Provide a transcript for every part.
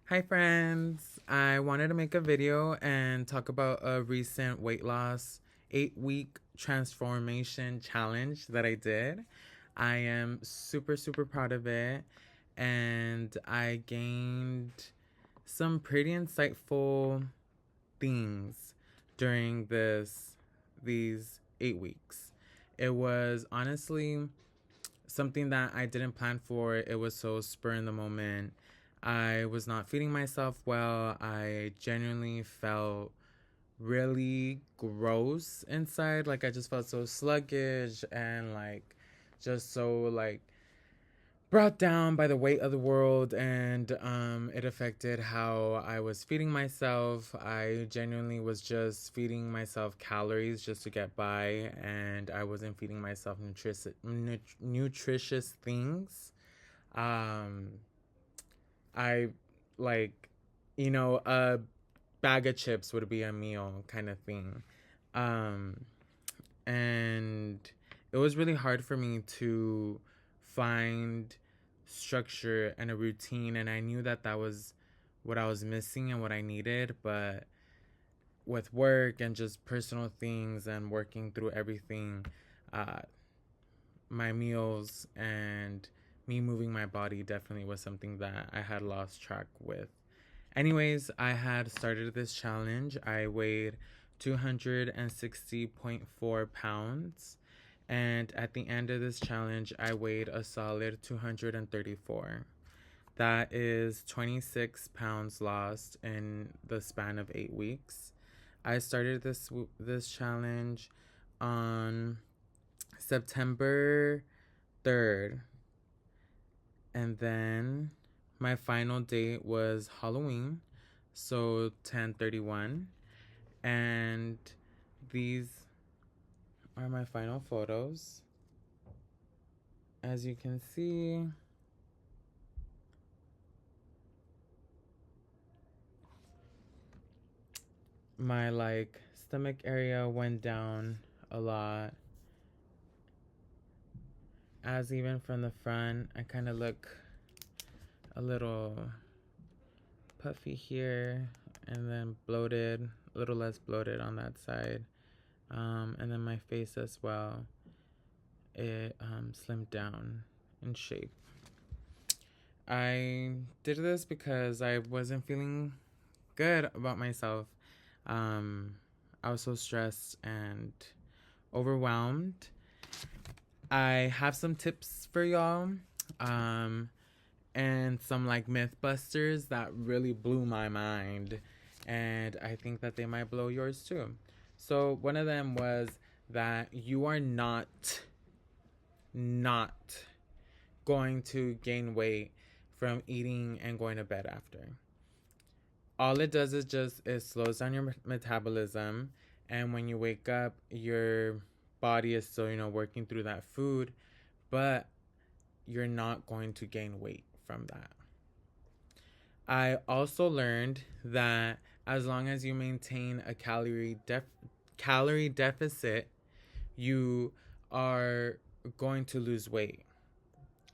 Hi friends, I wanted to make a video and talk about a recent weight loss 8-week transformation challenge that I did. I am super proud of it, and I gained some pretty insightful things during these 8 weeks. It was honestly something that I didn't plan for. It was so spur in the moment. I was not feeding myself well. I genuinely felt really gross inside. Like I just felt so sluggish and just so brought down by the weight of the world, and it affected how I was feeding myself. I genuinely was just feeding myself calories just to get by, and I wasn't feeding myself nutritious things. um I like, a bag of chips would be a meal kind of thing. um and it was really hard for me to find structure and a routine, and I knew that that was what I was missing and what I needed. But with work and just personal things and working through everything, uh, my meals and me moving my body definitely was something that I had lost track with. Anyways, I had started this challenge. I weighed 260.4 pounds. And at the end of this challenge, I weighed a solid 234. That is 26 pounds lost in the span of 8 weeks. I started this challenge on September 3rd, and then my final date was Halloween, so 10/31. And these are my final photos. As you can see, my stomach area went down a lot. As even from the front, I kind of look a little puffy here, and then bloated, a little less bloated on that side. And then my face as well, it slimmed down in shape. I did this because I wasn't feeling good about myself. Um, I was so stressed and overwhelmed. I have some tips for y'all, um, and some myth busters that really blew my mind, and I think that they might blow yours too. So one of them was that you are not going to gain weight from eating and going to bed after. All it does is just it slows down your metabolism, and when you wake up, your body is still working through that food, but you're not going to gain weight from that. I also learned that as long as you maintain a calorie deficit, you are going to lose weight.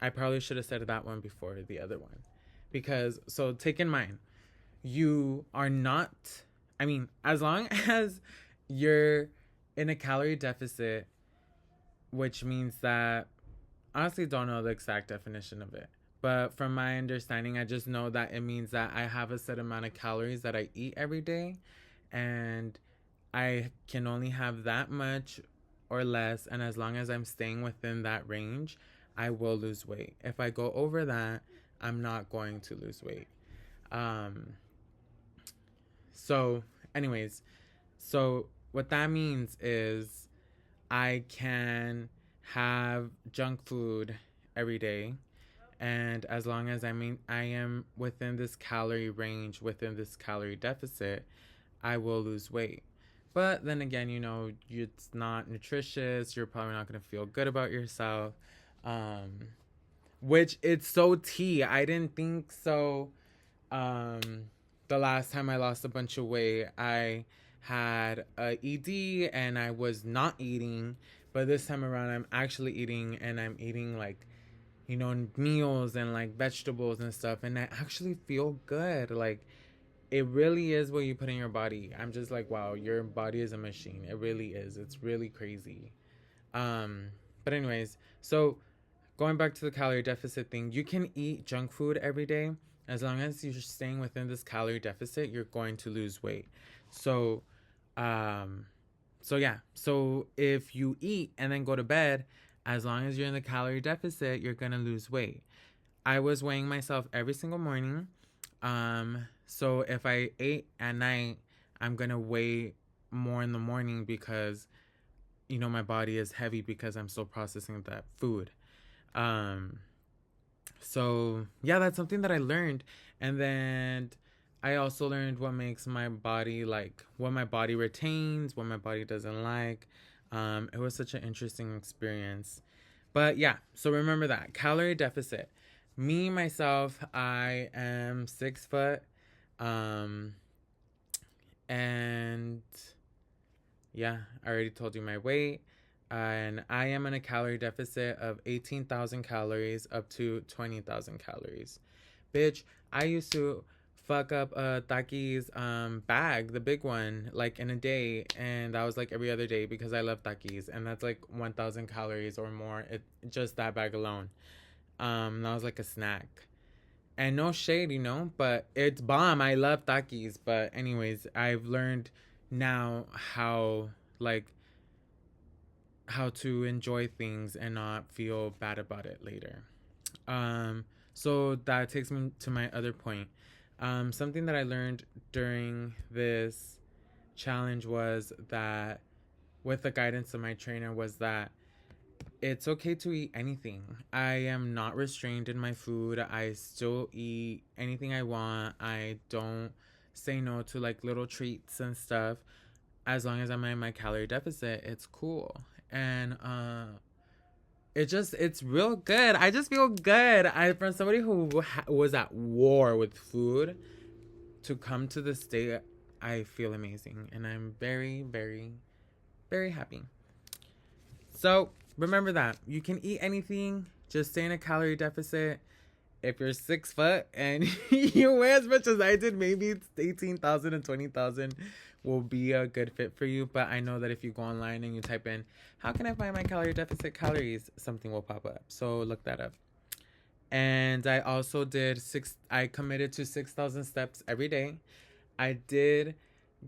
I probably should have said that one before the other one. Because, so take in mind, you are not, I mean, as long as you're in a calorie deficit, which means that, honestly don't know the exact definition of it. But from my understanding, I just know that it means that I have a set amount of calories that I eat every day, and I can only have that much or less. And as long as I'm staying within that range, I will lose weight. If I go over that, I'm not going to lose weight. Um, so, anyways, so what that means is I can have junk food every day, and as long as I am within this calorie range, within this calorie deficit, I will lose weight. But then again, it's not nutritious. You're probably not going to feel good about yourself. Um, which it's so tea. I didn't think so. Um, the last time I lost a bunch of weight, I had a ED and I was not eating. But this time around, I'm actually eating, and I'm eating meals and like vegetables and stuff, and I actually feel good. Like, it really is what you put in your body. I'm just like, wow, your body is a machine. It really is. It's really crazy. Um, but anyways, so going back to the calorie deficit thing, you can eat junk food every day. As long as you're staying within this calorie deficit, you're going to lose weight. So, um, so yeah. So if you eat and then go to bed, as long as you're in the calorie deficit, you're gonna lose weight. I was weighing myself every single morning. So if I ate at night, I'm gonna weigh more in the morning because my body is heavy because I'm still processing that food. Um, so yeah, that's something that I learned, and then I also learned what makes my body like what my body retains, what my body doesn't like. It was such an interesting experience. But yeah, so remember that calorie deficit. Me myself, I am 6 foot, um, and yeah, I already told you my weight. And I am in a calorie deficit of 18,000 calories up to 20,000 calories. Bitch, I used to fuck up Taki's bag, the big one, like in a day. And that was like every other day because I love Takis. And that's like 1,000 calories or more. Just that bag alone. That was like a snack. And no shade, but it's bomb. I love Takis. But anyways, I've learned now like how to enjoy things and not feel bad about it later. So that takes me to my other point. Something that I learned during this challenge was that, with the guidance of my trainer, was that it's okay to eat anything. I am not restrained in my food. I still eat anything I want. I don't say no to like little treats and stuff. As long as I'm in my calorie deficit, it's cool. And it's real good. I just feel good. From somebody who was at war with food to come to this state, I feel amazing, and I'm very, very, very happy. So remember that you can eat anything. Just stay in a calorie deficit. If you're 6 foot and you weigh as much as I did, maybe it's 18,000 and 20,000 will be a good fit for you. But I know that if you go online and you type in, how can I find my calorie deficit calories? Something will pop up. So look that up. And I also I committed to 6,000 steps every day. I did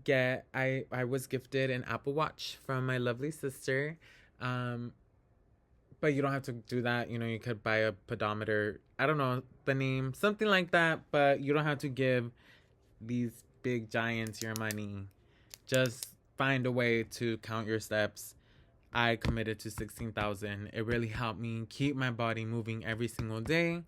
I was gifted an Apple Watch from my lovely sister. But you don't have to do that. You could buy a pedometer. I don't know the name, something like that. But you don't have to give these big giants your money. Just find a way to count your steps. I committed to 16,000. It really helped me keep my body moving every single day.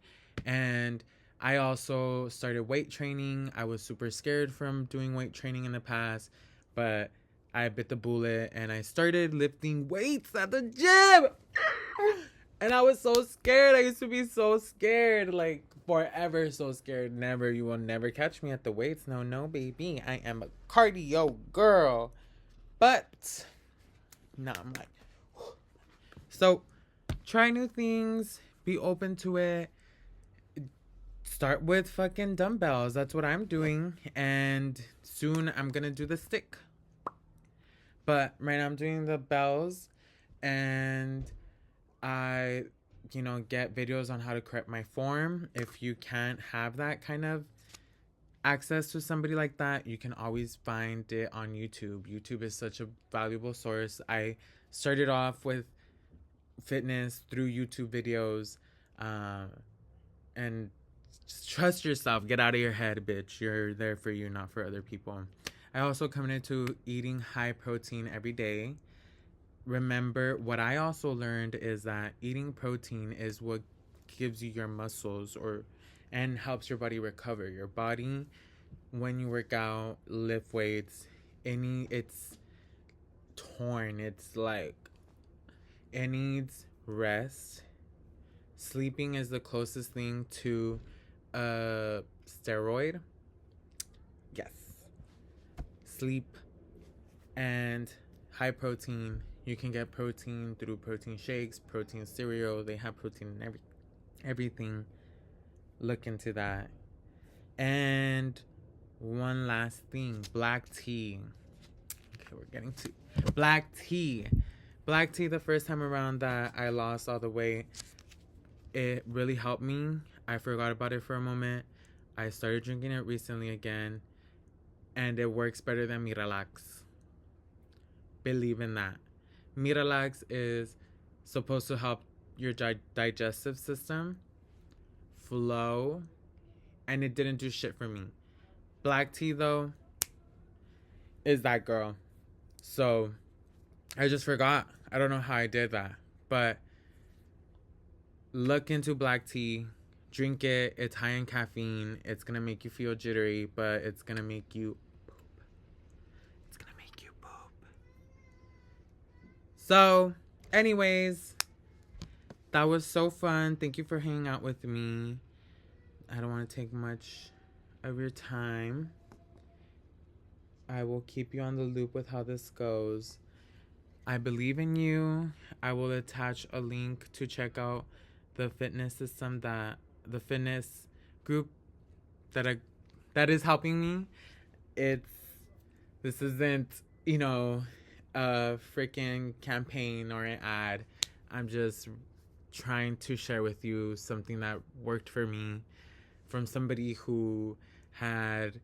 And I also started weight training. I was super scared from doing weight training in the past, but I bit the bullet and I started lifting weights at the gym. And I was so scared. I used to be so scared, like forever so scared. Never, you will never catch me at the weights. No, baby. I am a cardio girl. But not my. So try new things. Be open to it. Start with fucking dumbbells. That's what I'm doing. And soon I'm going to do the stick. But right now I'm doing the bells. And I, get videos on how to correct my form. If you can't have that kind of access to somebody like that, you can always find it on YouTube. YouTube is such a valuable source. I started off with fitness through YouTube videos. And just trust yourself. Get out of your head, bitch. You're there for you, not for other people. I also committed to eating high protein every day. Remember, what I also learned is that eating protein is what gives you your muscles and helps your body recover. Your body, when you work out, lift weights, it's torn. It's like it needs rest. Sleeping is the closest thing to a steroid. Yes. Sleep and high protein. You can get protein through protein shakes, protein cereal. They have protein in everything. everything. Look into that. And one last thing, black tea. Okay, we're getting to black tea. Black tea, the first time around that I lost all the weight, it really helped me. I forgot about it for a moment. I started drinking it recently again, and it works better than Miralax. Believe in that. Miralax is supposed to help your digestive system flow, and it didn't do shit for me. Black tea, though, is that girl. So I just forgot. I don't know how I did that, but look into black tea. Drink it. It's high in caffeine. It's gonna make you feel jittery, but it's gonna make you poop. It's gonna make you poop. So, anyways, that was so fun. Thank you for hanging out with me. I don't want to take much of your time. I will keep you on the loop with how this goes. I believe in you. I will attach a link to check out the fitness system the fitness group that is helping me. This isn't, a freaking campaign or an ad. I'm just trying to share with you something that worked for me from somebody who had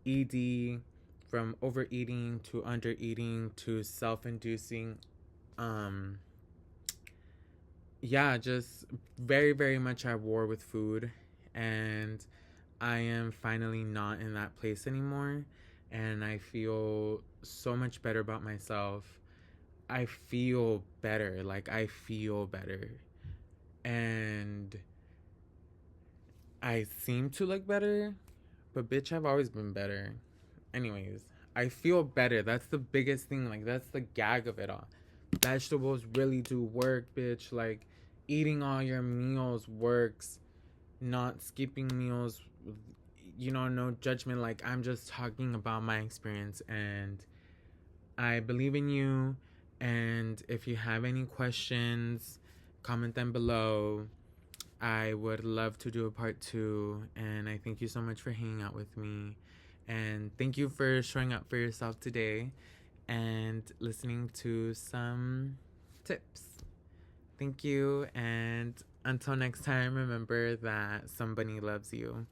ED, from overeating to undereating to self-inducing. Just very, very much at war with food. And I am finally not in that place anymore. And I feel so much better about myself. I feel better. I feel better. And I seem to look better. But bitch, I've always been better. Anyways, I feel better. That's the biggest thing. That's the gag of it all. Vegetables really do work, bitch. Eating all your meals works. Not skipping meals, no judgment. I'm just talking about my experience, and I believe in you. And if you have any questions, comment them below. I would love to do a part 2, and I thank you so much for hanging out with me. And thank you for showing up for yourself today and listening to some tips. Thank you, and until next time, remember that somebody loves you.